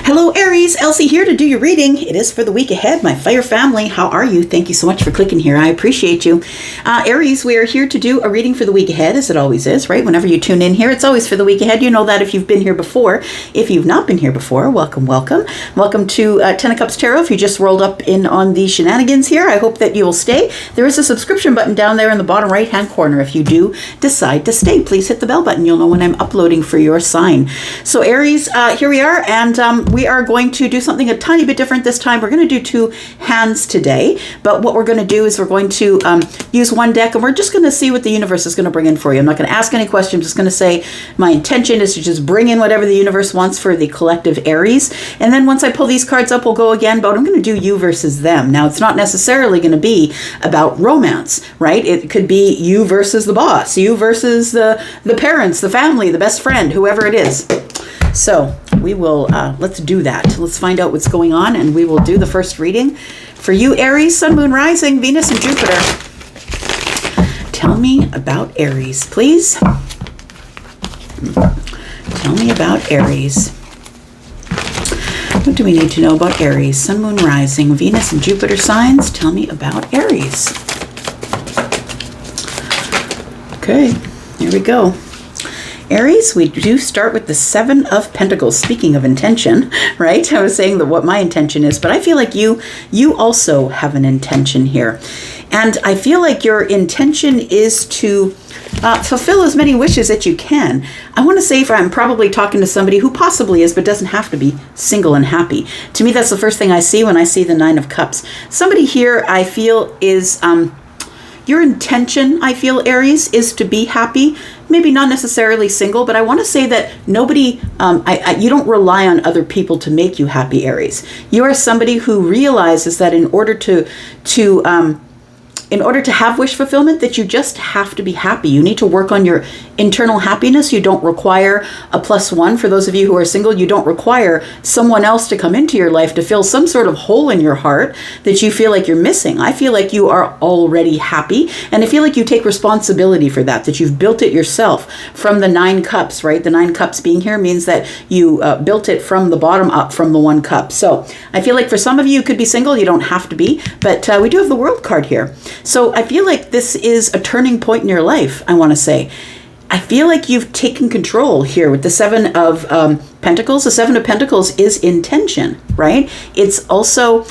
Hello Aries, Elsie here to do your reading. It is for the week ahead, my fire family. How are you? Thank you so much for clicking here. I appreciate you. Aries, we are here to do a reading for the week ahead, as it always is, right? Whenever you tune in here, it's always for the week ahead. You know that if you've been here before. If you've not been here before, welcome, welcome. Welcome to Ten of Cups Tarot. If you just rolled up in on the shenanigans here, I hope that you will stay. There is a subscription button down there in the bottom right-hand corner. If you do decide to stay, please hit the bell button. You'll know when I'm uploading for your sign. So Aries, here we are, and we are going to do something a tiny bit different this time. We're going to do two hands today, but what we're going to do is we're going to use one deck, and we're just going to see what the universe is going to bring in for you. I'm not going to ask any questions. I'm just going to say my intention is to just bring in whatever the universe wants for the collective Aries, and then once I pull these cards up, we'll go again, but I'm going to do you versus them. Now, it's not necessarily going to be about romance, right? It could be you versus the boss, you versus the parents, the family, the best friend, whoever it is. So we will, let's do that. Let's find out what's going on, and we will do the first reading for you, Aries, Sun, Moon, Rising, Venus, and Jupiter. Tell me about Aries, please. Tell me about Aries. What do we need to know about Aries? Sun, Moon, Rising, Venus, and Jupiter signs. Tell me about Aries. Okay, here we go. Aries, we do start with the Seven of Pentacles. Speaking of intention, right? I was saying that what my intention is, but I feel like you also have an intention here. And I feel like your intention is to fulfill as many wishes that you can. I want to say, if I'm probably talking to somebody who possibly is, but doesn't have to be, single and happy. To me, that's the first thing I see when I see the Nine of Cups. Somebody here, I feel, is... your intention, I feel, Aries, is to be happy. Maybe not necessarily single, but I want to say that nobody, you don't rely on other people to make you happy, Aries. You are somebody who realizes that in order to have wish fulfillment, that you just have to be happy. You need to work on your internal happiness. You don't require a +1. For those of you who are single, you don't require someone else to come into your life to fill some sort of hole in your heart that you feel like you're missing. I feel like you are already happy, and I feel like you take responsibility for that you've built it yourself from the 9 cups, right? The 9 cups being here means that you built it from the bottom up, from the 1 cup. So I feel like for some of you, you could be single. You don't have to be, but we do have the World card here. So I feel like this is a turning point in your life, I want to say. I feel like you've taken control here with the Seven of Pentacles. The Seven of Pentacles is intention, right? It's also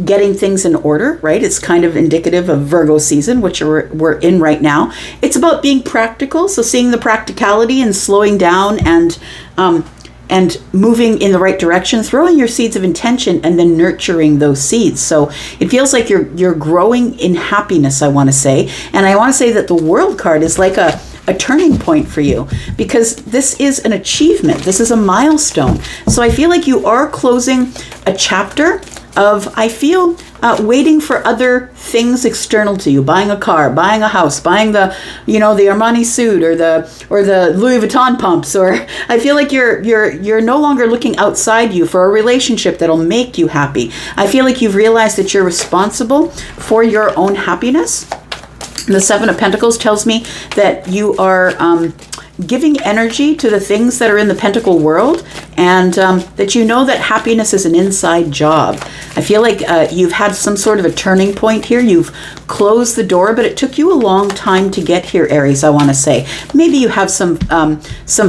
getting things in order, right? It's kind of indicative of Virgo season, which we're in right now. It's about being practical, so seeing the practicality and slowing down and moving in the right direction, throwing your seeds of intention and then nurturing those seeds. So it feels like you're growing in happiness, I want to say. And I want to say that the World card is like a turning point for you, because this is an achievement. This is a milestone. So I feel like you are closing a chapter of, I feel, waiting for other things external to you, buying a car, buying a house, buying the Armani suit or the Louis Vuitton pumps, or I feel like you're no longer looking outside you for a relationship that'll make you happy. I feel like you've realized that you're responsible for your own happiness. The Seven of Pentacles tells me that you are giving energy to the things that are in the pentacle world, and that you know that happiness is an inside job. I feel like you've had some sort of a turning point here. You've closed the door, but it took you a long time to get here, Aries, I want to say. Maybe you have some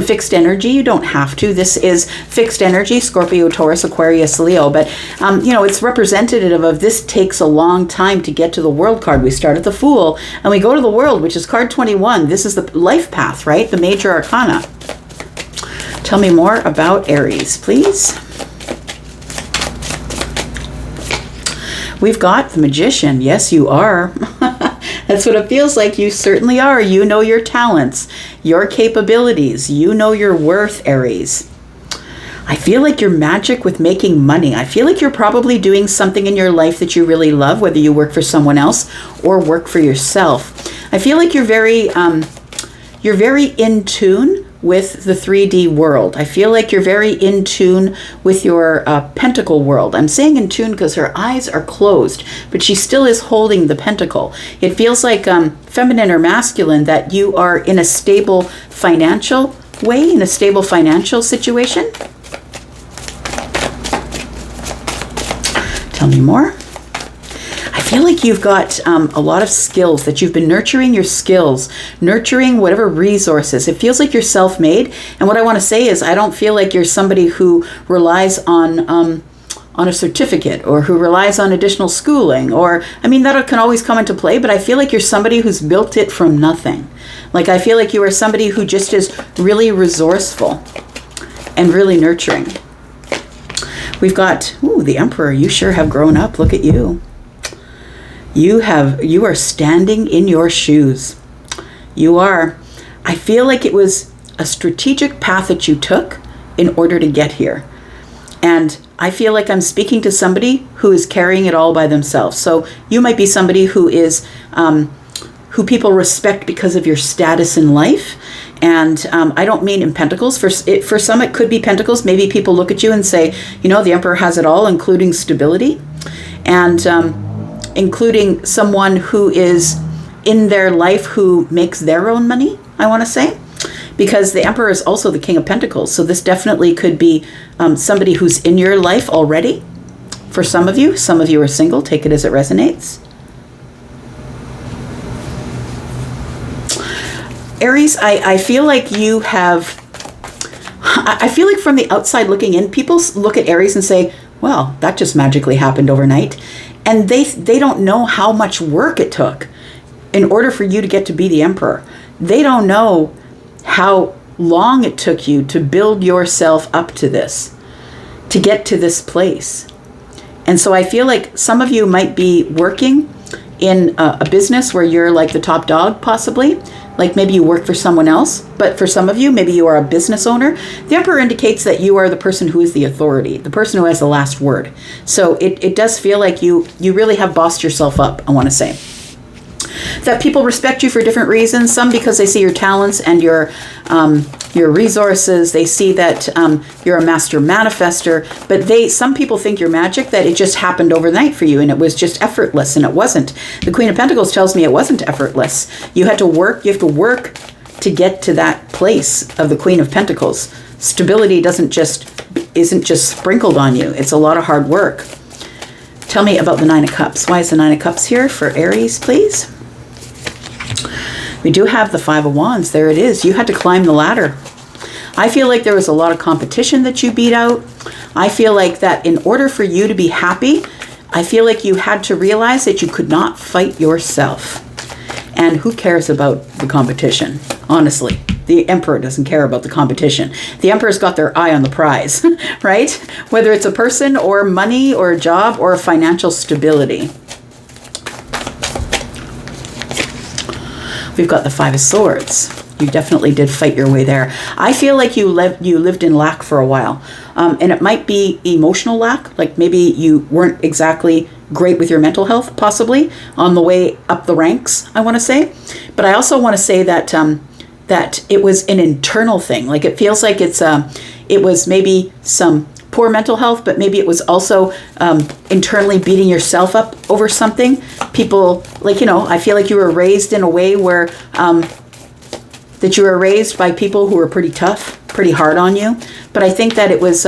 fixed energy. You don't have to. This is fixed energy, Scorpio, Taurus, Aquarius, Leo, but it's representative of this takes a long time to get to the World card. We start at the Fool, and we go to the World, which is card 21. This is the life path, right? The major arcana. Tell me more about Aries, please. We've got the Magician. Yes, you are. That's what it feels like. You certainly are. You know your talents, your capabilities. You know your worth, Aries. I feel like you're magic with making money. I feel like you're probably doing something in your life that you really love, whether you work for someone else or work for yourself. I feel like you're very in tune with the 3D world. I feel like you're very in tune with your pentacle world. I'm saying in tune because her eyes are closed, but she still is holding the pentacle. It feels like feminine or masculine, that you are in a stable financial way, in a stable financial situation. Tell me more. I feel like you've got a lot of skills, that you've been nurturing your skills, nurturing whatever resources. It feels like you're self-made. And what I want to say is, I don't feel like you're somebody who relies on a certificate, or who relies on additional schooling, or, I mean, that can always come into play, but I feel like you're somebody who's built it from nothing. Like, I feel like you are somebody who just is really resourceful and really nurturing. We've got, the Emperor. You sure have grown up. Look at you. You are standing in your shoes. You are. I feel like it was a strategic path that you took in order to get here. And I feel like I'm speaking to somebody who is carrying it all by themselves. So you might be somebody who is, who people respect because of your status in life. And I don't mean in pentacles. For some, it could be pentacles. Maybe people look at you and say, the Emperor has it all, including stability, and including someone who is in their life who makes their own money, I want to say. Because the Emperor is also the King of Pentacles. So this definitely could be somebody who's in your life already. For some of you are single. Take it as it resonates. Aries, I feel like you have... I feel like from the outside looking in, people look at Aries and say, well, that just magically happened overnight. And they don't know how much work it took in order for you to get to be the Emperor. They don't know how long it took you to build yourself up to this, to get to this place. And so I feel like some of you might be working in a business where you're like the top dog, possibly. Like maybe you work for someone else, but for some of you, maybe you are a business owner. The Emperor indicates that you are the person who is the authority, the person who has the last word. So it does feel like you really have bossed yourself up, I want to say. That people respect you for different reasons. Some because they see your talents and your resources. They see that you're a master manifester. But some people think you're magic, that it just happened overnight for you and it was just effortless, and it wasn't. The Queen of Pentacles tells me it wasn't effortless. You had to work. You have to work to get to that place of the Queen of Pentacles. Stability isn't just sprinkled on you. It's a lot of hard work. Tell me about the Nine of Cups. Why is the Nine of Cups here for Aries, please? We do have the Five of Wands. There it is. You had to climb the ladder. I feel like there was a lot of competition that you beat out. I feel like that in order for you to be happy, I feel like you had to realize that you could not fight yourself. And who cares about the competition? Honestly, the Emperor doesn't care about the competition. The Emperor's got their eye on the prize, right? Whether it's a person or money or a job or financial stability. We've got the Five of Swords. You definitely did fight your way there. I feel like you lived in lack for a while. And it might be emotional lack. Like maybe you weren't exactly great with your mental health, possibly, on the way up the ranks, I want to say. But I also want to say that that it was an internal thing. Like it feels like it was maybe some poor mental health, but maybe it was also internally beating yourself up over something. People, like, I feel like you were raised in a way where that you were raised by people who were pretty tough, pretty hard on you. But I think that it was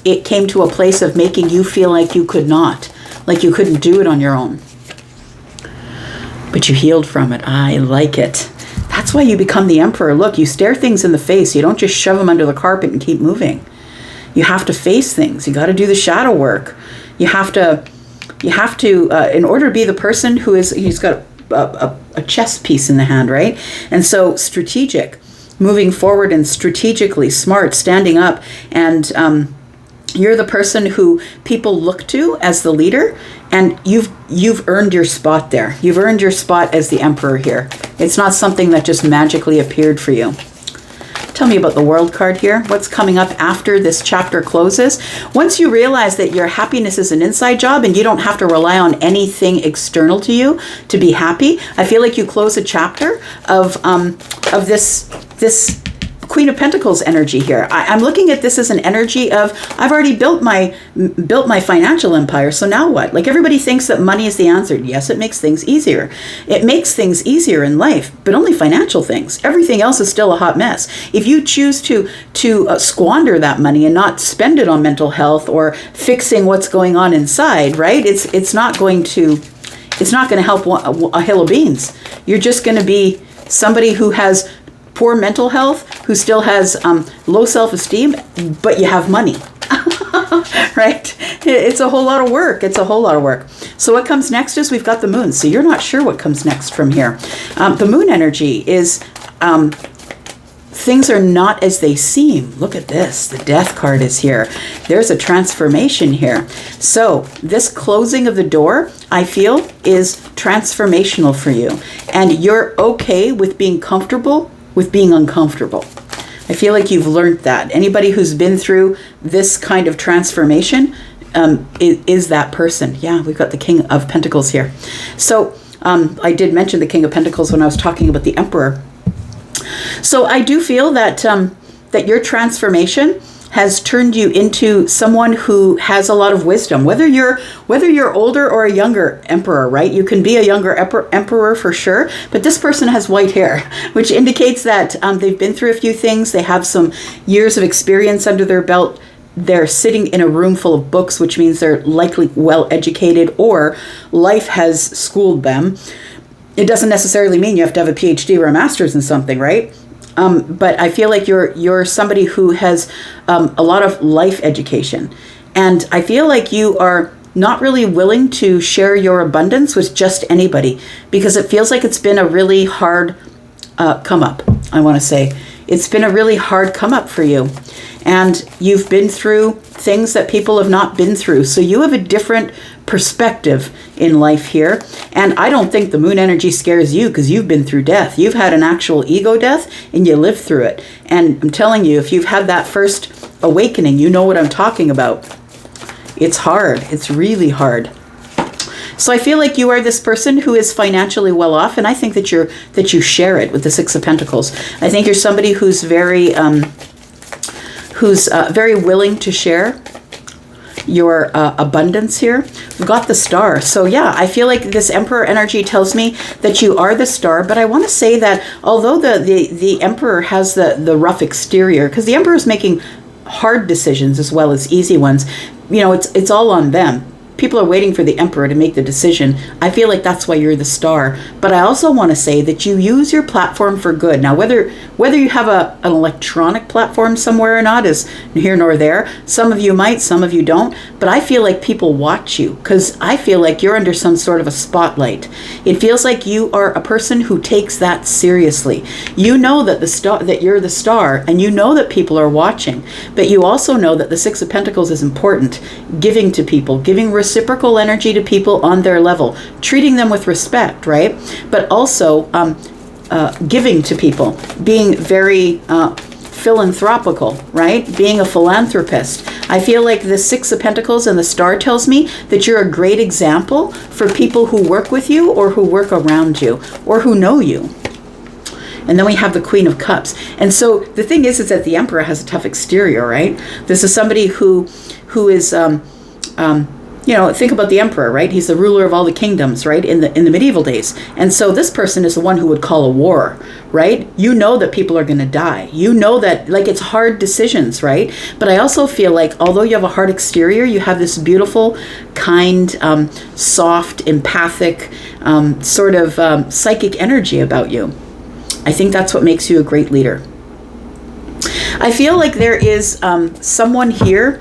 it came to a place of making you feel like you could not, like you couldn't do it on your own. But you healed from it. I like it. That's why you become the Emperor. Look, you stare things in the face. You don't just shove them under the carpet and keep moving. You have to face things. You got to do the shadow work. You have to, in order to be the person he's got a chess piece in the hand, right? And so strategic, moving forward and strategically smart, standing up, and you're the person who people look to as the leader, and you've earned your spot there. You've earned your spot as the Emperor here. It's not something that just magically appeared for you. Tell me about the World card here. What's coming up after this chapter closes? Once you realize that your happiness is an inside job and you don't have to rely on anything external to you to be happy, I feel like you close a chapter of this Queen of Pentacles energy here. I'm looking at this as an energy of, I've already built my financial empire, so now what? Like, everybody thinks that money is the answer. Yes, it makes things easier. It makes things easier in life, but only financial things. Everything else is still a hot mess. If you choose to squander that money and not spend it on mental health or fixing what's going on inside, right? It's not going to help a hill of beans. You're just going to be somebody who has poor mental health, who still has low self-esteem, but you have money, right? It's a whole lot of work. It's a whole lot of work. So what comes next is we've got the moon. So you're not sure what comes next from here. The moon energy is things are not as they seem. Look at this. The death card is here. There's a transformation here. So this closing of the door, I feel, is transformational for you. And you're okay with being comfortable with being uncomfortable. I feel like you've learned that. Anybody who's been through this kind of transformation is that person. Yeah, we've got the King of Pentacles here. So I did mention the King of Pentacles when I was talking about the Emperor. So I do feel that that your transformation has turned you into someone who has a lot of wisdom. Whether you're older or a younger emperor, right? You can be a younger emperor for sure, but this person has white hair, which indicates that they've been through a few things. They have some years of experience under their belt. They're sitting in a room full of books, which means they're likely well educated, or life has schooled them. It doesn't necessarily mean you have to have a PhD or a master's in something, right? But I feel like you're somebody who has a lot of life education. And I feel like you are not really willing to share your abundance with just anybody, because it feels like it's been a really hard come up, I want to say. It's been a really hard come up for you. And you've been through things that people have not been through. So you have a different perspective in life here. And I don't think the moon energy scares you, because you've been through death. You've had an actual ego death and you lived through it. And I'm telling you, if you've had that first awakening, you know what I'm talking about. It's hard. It's really hard. So I feel like you are this person who is financially well off, and I think that you share it with the Six of Pentacles. I think you're somebody who's very willing to share your abundance here. We've got the Star. So yeah, I feel like this Emperor energy tells me that you are the Star, but I want to say that although the Emperor has the rough exterior, because the Emperor is making hard decisions as well as easy ones, you know, it's all on them. People are waiting for the Emperor to make the decision. I feel like that's why you're the Star. But I also want to say that you use your platform for good. Now, whether you have an electronic platform somewhere or not is here nor there. Some of you might, some of you don't. But I feel like people watch you, because I feel like you're under some sort of a spotlight. It feels like you are a person who takes that seriously. You know that that you're the Star, and you know that people are watching. But you also know that the Six of Pentacles is important. Giving to people, giving reciprocal energy to people on their level, treating them with respect, right? But also giving to people, being very philanthropical, right? Being a philanthropist. I feel like the Six of Pentacles and the Star tells me that you're a great example for people who work with you or who work around you or who know you. And then we have the Queen of Cups. And so the thing is that the Emperor has a tough exterior, right? This is somebody who is you know, think about the Emperor, right? He's the ruler of all the kingdoms, right? In the medieval days. And so this person is the one who would call a war, right? You know that people are going to die. You know that, like, it's hard decisions, right? But I also feel like although you have a hard exterior, you have this beautiful, kind, soft, empathic, sort of psychic energy about you. I think that's what makes you a great leader. I feel like there is someone here,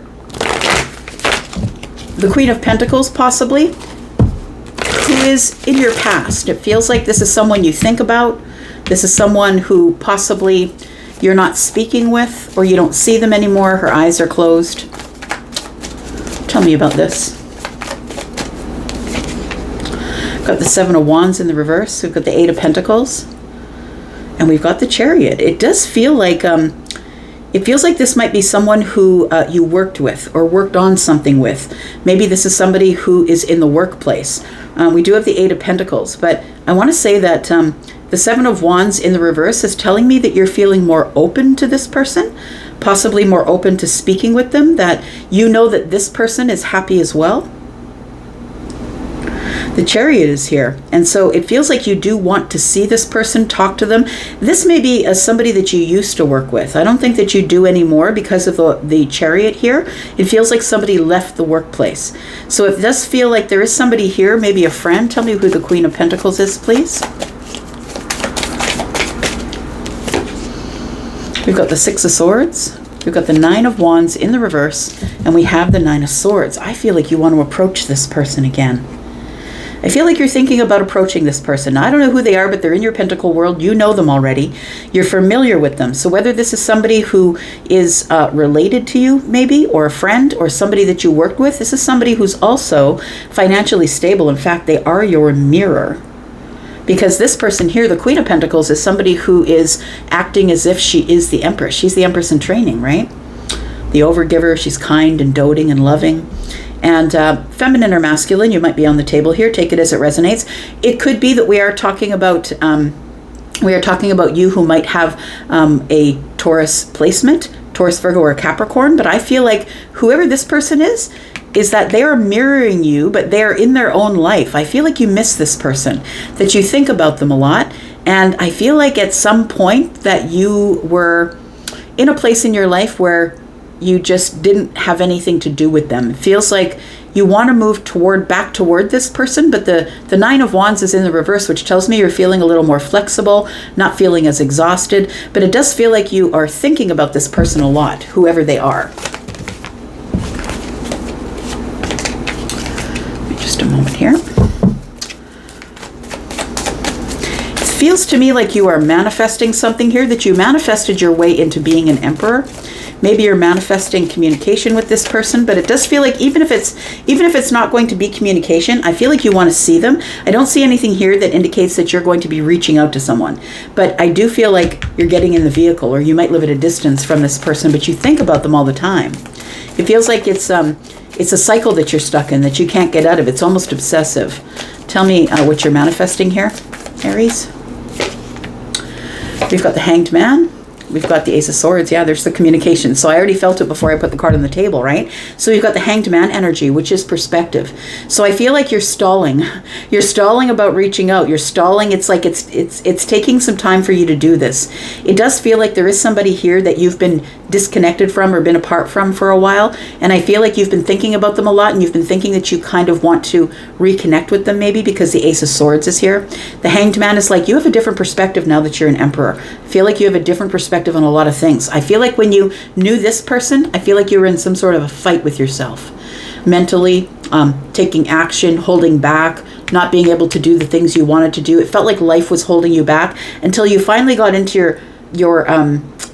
the Queen of Pentacles possibly, who is in your past. It feels like this is someone you think about. This is someone who possibly you're not speaking with, or you don't see them anymore. Her eyes are closed. Tell me about this. Got the Seven of Wands in the reverse. We've got the Eight of Pentacles. And we've got the Chariot. It does feel like It feels like this might be someone who you worked with or worked on something with. Maybe this is somebody who is in the workplace. We do have the Eight of Pentacles, but I want to say that the Seven of Wands in the reverse is telling me that you're feeling more open to this person, possibly more open to speaking with them, that you know that this person is happy as well. The Chariot is here, and so it feels like you do want to see this person, talk to them. This may be somebody that you used to work with. I don't think that you do anymore because of the Chariot here. It feels like somebody left the workplace. So it does feel like there is somebody here, maybe a friend. Tell me who the Queen of Pentacles is, please. We've got the Six of Swords. We've got the Nine of Wands in the reverse, and we have the Nine of Swords. I feel like you want to approach this person again. I feel like you're thinking about approaching this person. Now, I don't know who they are, but they're in your pentacle world. You know them already. You're familiar with them. So whether this is somebody who is related to you, maybe, or a friend, or somebody that you worked with, this is somebody who's also financially stable. In fact, they are your mirror. Because this person here, the Queen of Pentacles, is somebody who is acting as if she is the Empress. She's the Empress in training, right? The overgiver. She's kind and doting and loving. And feminine or masculine, you might be on the table here. Take it as it resonates. It could be that we are talking about you who might have a Taurus placement, Taurus, Virgo, or Capricorn. But I feel like whoever this person is that they are mirroring you, but they are in their own life. I feel like you miss this person, that you think about them a lot. And I feel like at some point that you were in a place in your life where you just didn't have anything to do with them. It feels like you want to move back toward this person, but the Nine of Wands is in the reverse, which tells me you're feeling a little more flexible, not feeling as exhausted, but it does feel like you are thinking about this person a lot, whoever they are. Just a moment here. It feels to me like you are manifesting something here, that you manifested your way into being an emperor. Maybe you're manifesting communication with this person, but it does feel like even if it's not going to be communication, I feel like you want to see them. I don't see anything here that indicates that you're going to be reaching out to someone, but I do feel like you're getting in the vehicle, or you might live at a distance from this person, but you think about them all the time. It feels like it's a cycle that you're stuck in, that you can't get out of. It's almost obsessive. Tell me what you're manifesting here, Aries. We've got the Hanged Man. We've got the Ace of Swords. Yeah, there's the communication. So I already felt it before I put the card on the table, right? So you've got the Hanged Man energy, which is perspective. So I feel like you're stalling. You're stalling about reaching out. You're stalling. It's like it's taking some time for you to do this. It does feel like there is somebody here that you've been disconnected from or been apart from for a while. And I feel like you've been thinking about them a lot, and you've been thinking that you kind of want to reconnect with them maybe because the Ace of Swords is here. The Hanged Man is like you have a different perspective now that you're an emperor. I feel like you have a different perspective on a lot of things. I feel like when you knew this person, I feel like you were in some sort of a fight with yourself. Mentally, taking action, holding back, not being able to do the things you wanted to do. It felt like life was holding you back until you finally got into your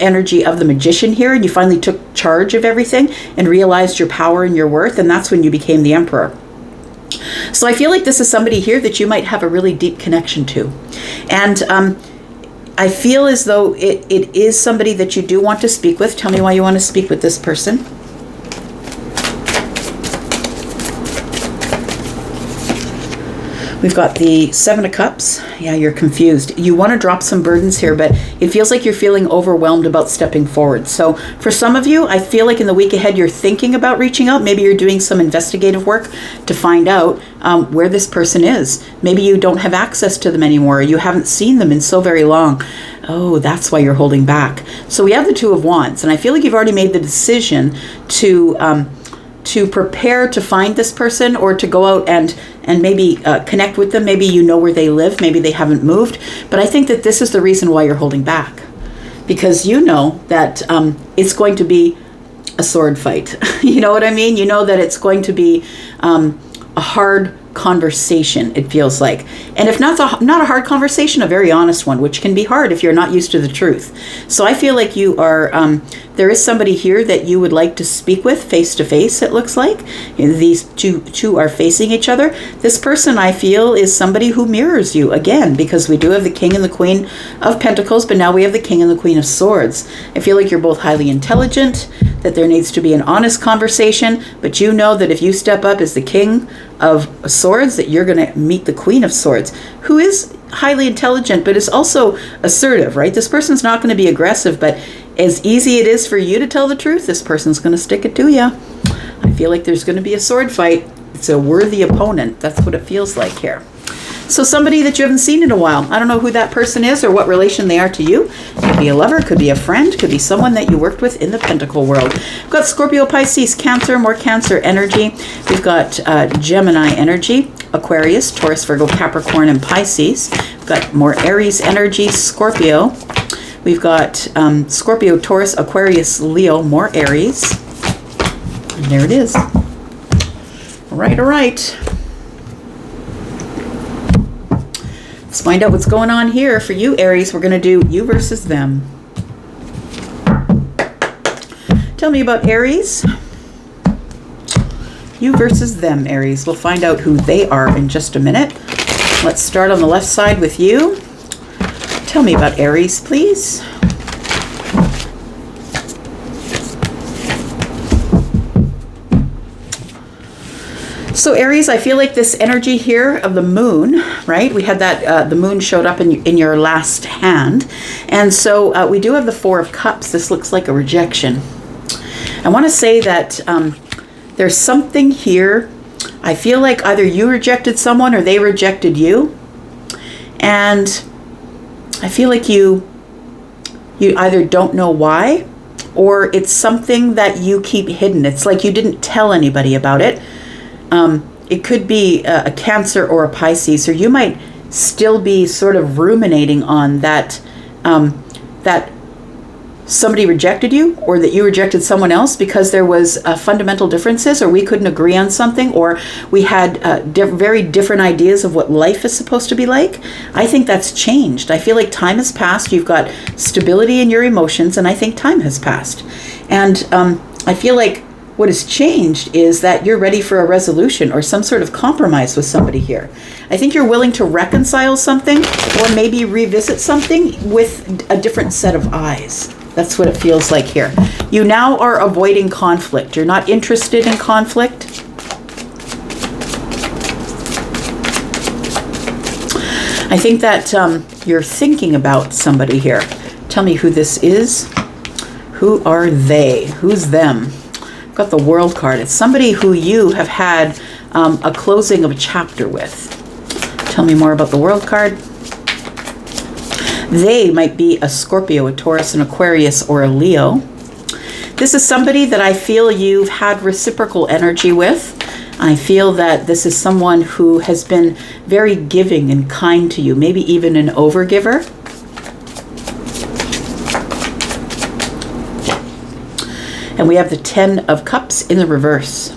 energy of the Magician here, and you finally took charge of everything and realized your power and your worth, and that's when you became the Emperor. So I feel like this is somebody here that you might have a really deep connection to. And I feel as though it is somebody that you do want to speak with. Tell me why you want to speak with this person. We've got the Seven of Cups. Yeah, you're confused. You want to drop some burdens here, but it feels like you're feeling overwhelmed about stepping forward. So for some of you, I feel like in the week ahead, you're thinking about reaching out. Maybe you're doing some investigative work to find out where this person is. Maybe you don't have access to them anymore. Or you haven't seen them in so very long. Oh, that's why you're holding back. So we have the Two of Wands, and I feel like you've already made the decision to prepare to find this person, or to go out and maybe connect with them. Maybe you know where they live. Maybe they haven't moved. But I think that this is the reason why you're holding back. Because you know that it's going to be a sword fight. You know what I mean? You know that it's going to be a hard conversation, it feels like. And if not a hard conversation, a very honest one, which can be hard if you're not used to the truth. So I feel like you are, there is somebody here that you would like to speak with face to face, it looks like. These two are facing each other. This person, I feel, is somebody who mirrors you, again, because we do have the King and the Queen of Pentacles, but now we have the King and the Queen of Swords. I feel like you're both highly intelligent, that there needs to be an honest conversation, but you know that if you step up as the King of Swords, that you're going to meet the Queen of Swords, who is highly intelligent, but is also assertive, right? This person's not going to be aggressive, but as easy it is for you to tell the truth, this person's going to stick it to you. I feel like there's going to be a sword fight. It's a worthy opponent. That's what it feels like here. So somebody that you haven't seen in a while. I don't know who that person is or what relation they are to you. Could be a lover, could be a friend, could be someone that you worked with in the Pentacle world. We've got Scorpio, Pisces, Cancer, more Cancer energy. We've got Gemini energy, Aquarius, Taurus, Virgo, Capricorn, and Pisces. We've got more Aries energy, Scorpio. We've got Scorpio, Taurus, Aquarius, Leo, more Aries. And there it is. All right, all right. Let's find out what's going on here for you, Aries. We're going to do you versus them. Tell me about Aries. You versus them, Aries. We'll find out who they are in just a minute. Let's start on the left side with you. Tell me about Aries, please. So Aries, I feel like this energy here of the moon, right? We had that, the moon showed up in your last hand. And so we do have the Four of Cups. This looks like a rejection. I want to say that there's something here. I feel like either you rejected someone or they rejected you. And I feel like you either don't know why, or it's something that you keep hidden. It's like you didn't tell anybody about it. It could be a Cancer or a Pisces, or you might still be sort of ruminating on that, that somebody rejected you, or that you rejected someone else because there was fundamental differences, or we couldn't agree on something, or we had very different ideas of what life is supposed to be like. I think that's changed. I feel like time has passed. You've got stability in your emotions, and I think time has passed. And I feel like what has changed is that you're ready for a resolution or some sort of compromise with somebody here. I think you're willing to reconcile something, or maybe revisit something with a different set of eyes. That's what it feels like here. You now are avoiding conflict. You're not interested in conflict. I think that you're thinking about somebody here. Tell me who this is. Who are they? Who's them? Got the World card. It's somebody who you have had a closing of a chapter with. Tell me more about the World card. They might be a Scorpio, a Taurus, an Aquarius, or a Leo. This is somebody that I feel you've had reciprocal energy with. I feel that this is someone who has been very giving and kind to you, maybe even an overgiver. And we have the Ten of Cups in the reverse.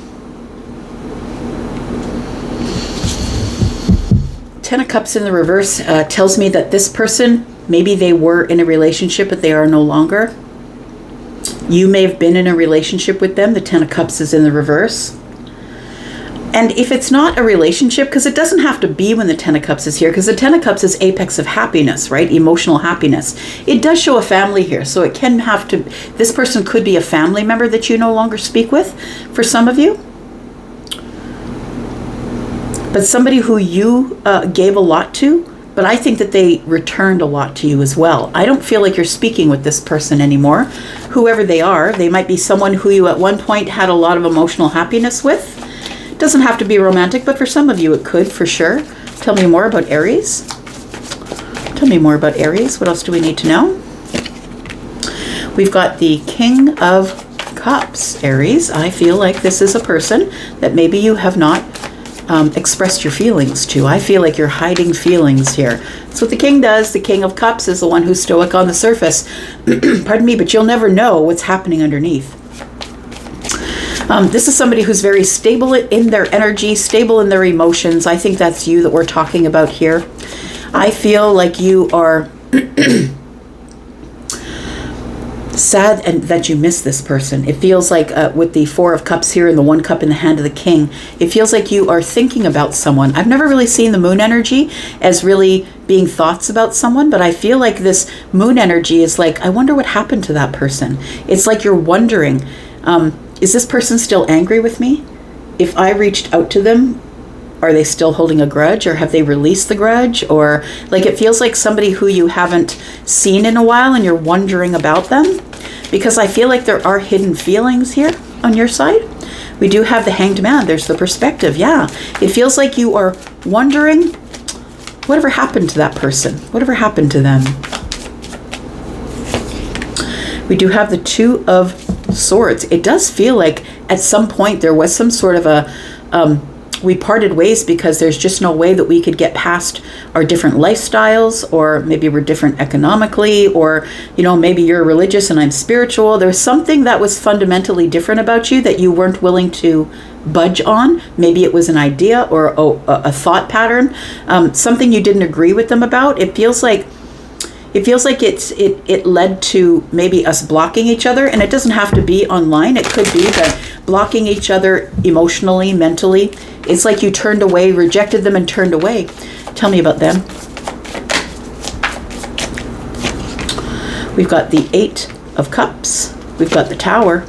Ten of Cups in the reverse tells me that this person, maybe they were in a relationship, but they are no longer. You may have been in a relationship with them. The Ten of Cups is in the reverse. And if it's not a relationship, because it doesn't have to be when the Ten of Cups is here, because the Ten of Cups is apex of happiness, right? Emotional happiness. It does show a family here, so it can have to, this person could be a family member that you no longer speak with, for some of you. But somebody who you gave a lot to, but I think that they returned a lot to you as well. I don't feel like you're speaking with this person anymore. Whoever they are, they might be someone who you at one point had a lot of emotional happiness with. Doesn't have to be romantic, but for some of you it could, for sure. Tell me more about Aries. Tell me more about Aries. What else do we need to know? We've got the King of Cups, Aries. I feel like this is a person that maybe you have not expressed your feelings to. I feel like you're hiding feelings here. That's what the King does. The King of Cups is the one who's stoic on the surface. Pardon me, but you'll never know what's happening underneath. This is somebody who's very stable in their energy, stable in their emotions. I think that's you that we're talking about here. I feel like you are sad and that you miss this person. It feels like with the Four of Cups here and the one cup in the hand of the King, it feels like you are thinking about someone. I've never really seen the moon energy as really being thoughts about someone, but I feel like this moon energy is like, I wonder what happened to that person. It's like you're wondering, is this person still angry with me? If I reached out to them, are they still holding a grudge, or have they released the grudge? Or like, it feels like somebody who you haven't seen in a while and you're wondering about them, because I feel like there are hidden feelings here on your side. We do have the Hanged Man. There's the perspective. Yeah. It feels like you are wondering, whatever happened to that person? Whatever happened to them? We do have the Two of Swords. It does feel like at some point there was some sort of a, we parted ways because there's just no way that we could get past our different lifestyles, or maybe we're different economically, or, you know, maybe you're religious and I'm spiritual. There's something that was fundamentally different about you that you weren't willing to budge on. Maybe it was an idea or a thought pattern, something you didn't agree with them about. It feels like it led to maybe us blocking each other, and it doesn't have to be online. It could be that blocking each other emotionally, mentally. It's like you turned away, rejected them and turned away. Tell me about them. We've got the Eight of Cups. We've got the Tower,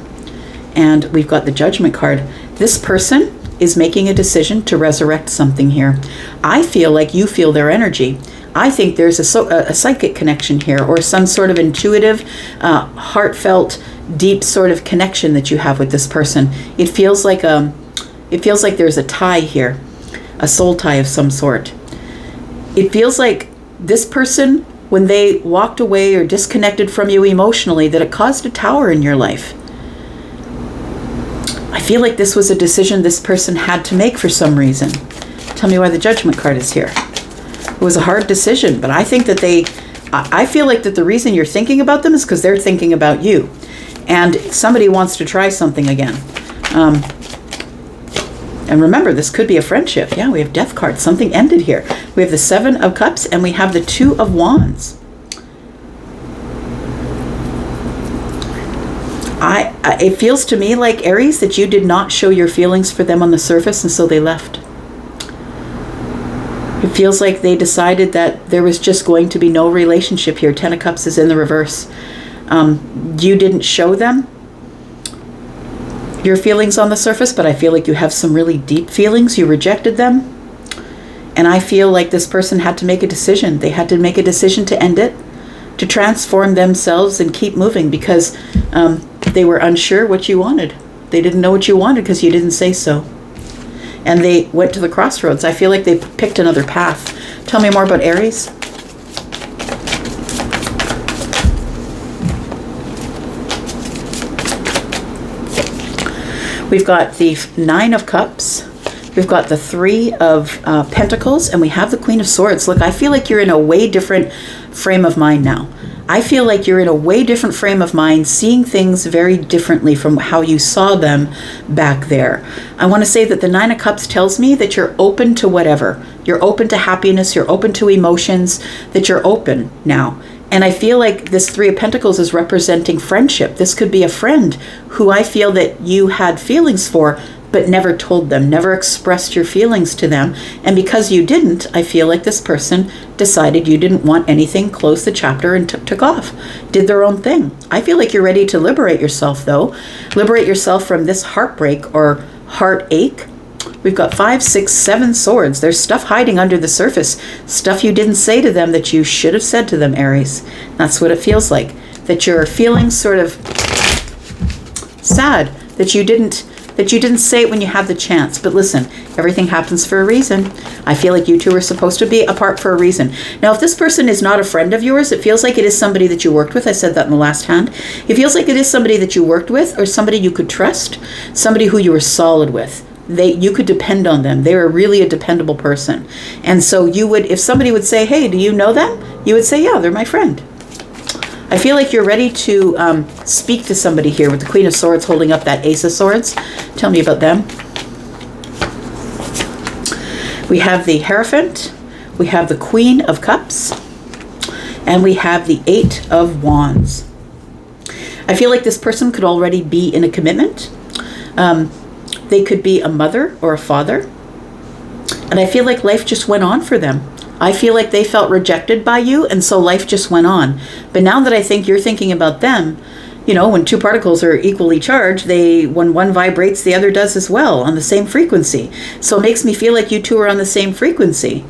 and we've got the Judgment card. This person is making a decision to resurrect something here. I feel like you feel their energy. I think there's a psychic connection here, or some sort of intuitive, heartfelt, deep sort of connection that you have with this person. It feels like there's a tie here, a soul tie of some sort. It feels like this person, when they walked away or disconnected from you emotionally, that it caused a tower in your life. I feel like this was a decision this person had to make for some reason. Tell me why the Judgment card is here. It was a hard decision, but I think that I feel like that the reason you're thinking about them is because they're thinking about you. And somebody wants to try something again. And remember, this could be a friendship. Yeah, we have Death card. Something ended here. We have the Seven of Cups, and we have the Two of Wands. It feels to me like, Aries, that you did not show your feelings for them on the surface, and so they left. It feels like they decided that there was just going to be no relationship here. Ten of Cups is in the reverse. You didn't show them your feelings on the surface, but I feel like you have some really deep feelings. You rejected them. And I feel like this person had to make a decision. They had to make a decision to end it, to transform themselves and keep moving, because they were unsure what you wanted. They didn't know what you wanted because you didn't say so. And they went to the crossroads. I feel like they picked another path. Tell me more about Aries. We've got the Nine of Cups. We've got the Three of Pentacles, and we have the Queen of Swords. Look, I feel like you're in a way different frame of mind now. I feel like you're in a way different frame of mind, seeing things very differently from how you saw them back there. I want to say that the Nine of Cups tells me that you're open to whatever. You're open to happiness. You're open to emotions, that you're open now. And I feel like this Three of Pentacles is representing friendship. This could be a friend who I feel that you had feelings for, but never told them, never expressed your feelings to them. And because you didn't, I feel like this person decided you didn't want anything, closed the chapter, and took off, did their own thing. I feel like you're ready to liberate yourself, though. Liberate yourself from this heartbreak or heartache. We've got 5, 6, 7 swords. There's stuff hiding under the surface, stuff you didn't say to them that you should have said to them, Aries. That's what it feels like, that you're feeling sort of sad that you didn't say it when you had the chance. But listen, everything happens for a reason. I feel like you two are supposed to be apart for a reason. Now, if this person is not a friend of yours, it feels like it is somebody that you worked with. I said that in the last hand. It feels like it is somebody that you worked with, or somebody you could trust, somebody who you were solid with. You could depend on them. They were really a dependable person. And so you would, if somebody would say, hey, do you know them? You would say, yeah, they're my friend. I feel like you're ready to speak to somebody here with the Queen of Swords holding up that Ace of Swords. Tell me about them. We have the Hierophant, we have the Queen of Cups, and we have the Eight of Wands. I feel like this person could already be in a commitment. They could be a mother or a father. And I feel like life just went on for them. I feel like they felt rejected by you, and so life just went on. But now that I think you're thinking about them, you know, when two particles are equally charged, when one vibrates, the other does as well on the same frequency. So it makes me feel like you two are on the same frequency.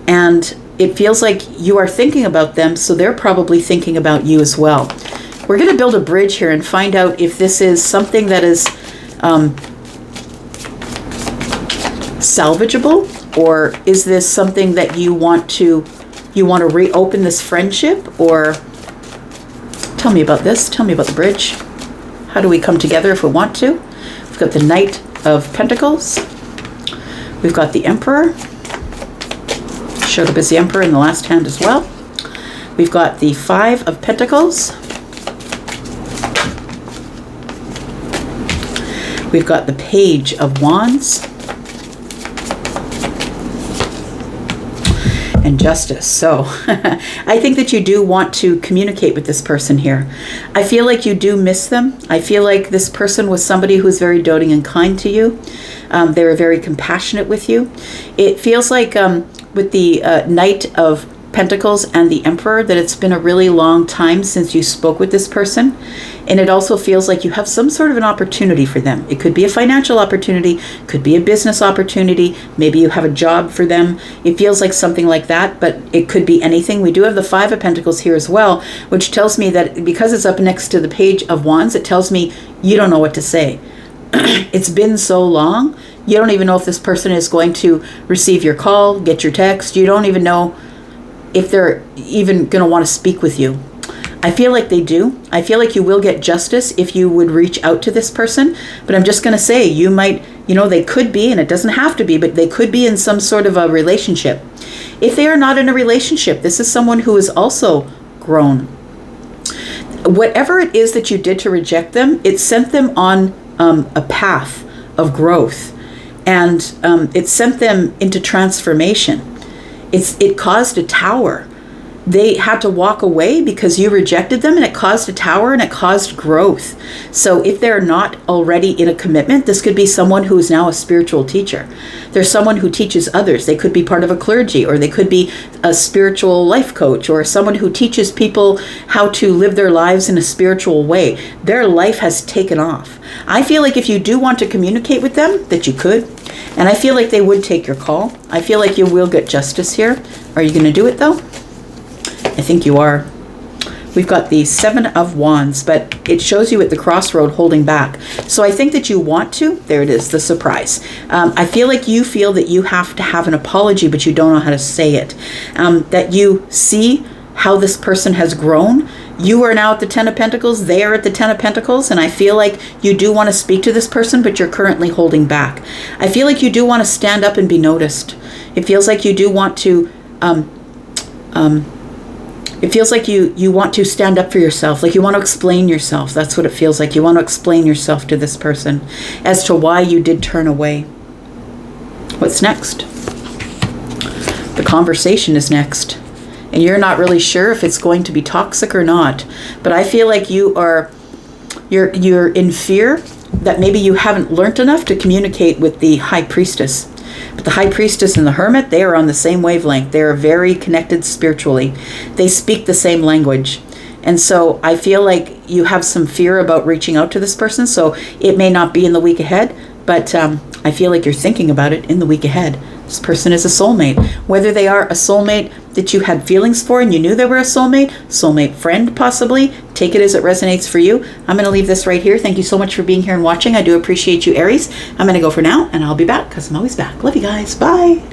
And it feels like you are thinking about them, so they're probably thinking about you as well. We're going to build a bridge here and find out if this is something that is salvageable, or is this something that you want to reopen this friendship, or tell me about this. Tell me about the bridge. How do we come together if we want to? We've got the Knight of Pentacles. We've got the Emperor. Showed up as the Emperor in the last hand as well. We've got the Five of Pentacles. We've got the Page of Wands. And Justice. So I think that you do want to communicate with this person here. I feel like you do miss them. I feel like this person was somebody who's very doting and kind to you. They were very compassionate with you. It feels like with the Knight of Pentacles and the Emperor that it's been a really long time since you spoke with this person. And it also feels like you have some sort of an opportunity for them. It could be a financial opportunity, could be a business opportunity, maybe you have a job for them. It feels like something like that, but it could be anything. We do have the Five of Pentacles here as well, which tells me that because it's up next to the Page of Wands, it tells me you don't know what to say. It's been so long, you don't even know if this person is going to receive your call, get your text. You don't even know if they're even going to want to speak with you. I feel like they do. I feel like you will get justice if you would reach out to this person. But I'm just going to say, you might, they could be, and it doesn't have to be, but they could be in some sort of a relationship. If they are not in a relationship, this is someone who is also grown. Whatever it is that you did to reject them, it sent them on a path of growth. And it sent them into transformation. It caused a tower. They had to walk away because you rejected them, and it caused a tower and it caused growth. So if they're not already in a commitment, this could be someone who is now a spiritual teacher. There's someone who teaches others. They could be part of a clergy, or they could be a spiritual life coach, or someone who teaches people how to live their lives in a spiritual way. Their life has taken off. I feel like if you do want to communicate with them, that you could. And I feel like they would take your call. I feel like you will get justice here. Are you going to do it though? I think you are. We've got the Seven of Wands, but it shows you at the crossroad holding back. So I think that you want to. There it is, the surprise. I feel like you feel that you have to have an apology, but you don't know how to say it. That you see how this person has grown. You are now at the Ten of Pentacles. They are at the Ten of Pentacles. And I feel like you do want to speak to this person, but you're currently holding back. I feel like you do want to stand up and be noticed. It feels like you do want to... It feels like you want to stand up for yourself, like you want to explain yourself. That's what it feels like. You want to explain yourself to this person as to why you did turn away. What's next? The conversation is next. And you're not really sure if it's going to be toxic or not. But I feel like you're in fear that maybe you haven't learned enough to communicate with the High Priestess. But the High Priestess and the Hermit, they are on the same wavelength. They are very connected spiritually. They speak the same language. And so I feel like you have some fear about reaching out to this person. So it may not be in the week ahead, but I feel like you're thinking about it in the week ahead. This person is a soulmate. Whether they are a soulmate that you had feelings for and you knew they were a soulmate friend possibly, take it as it resonates for you. I'm going to leave this right here. Thank you so much for being here and watching. I do appreciate you, Aries. I'm going to go for now, and I'll be back because I'm always back. Love you guys. Bye.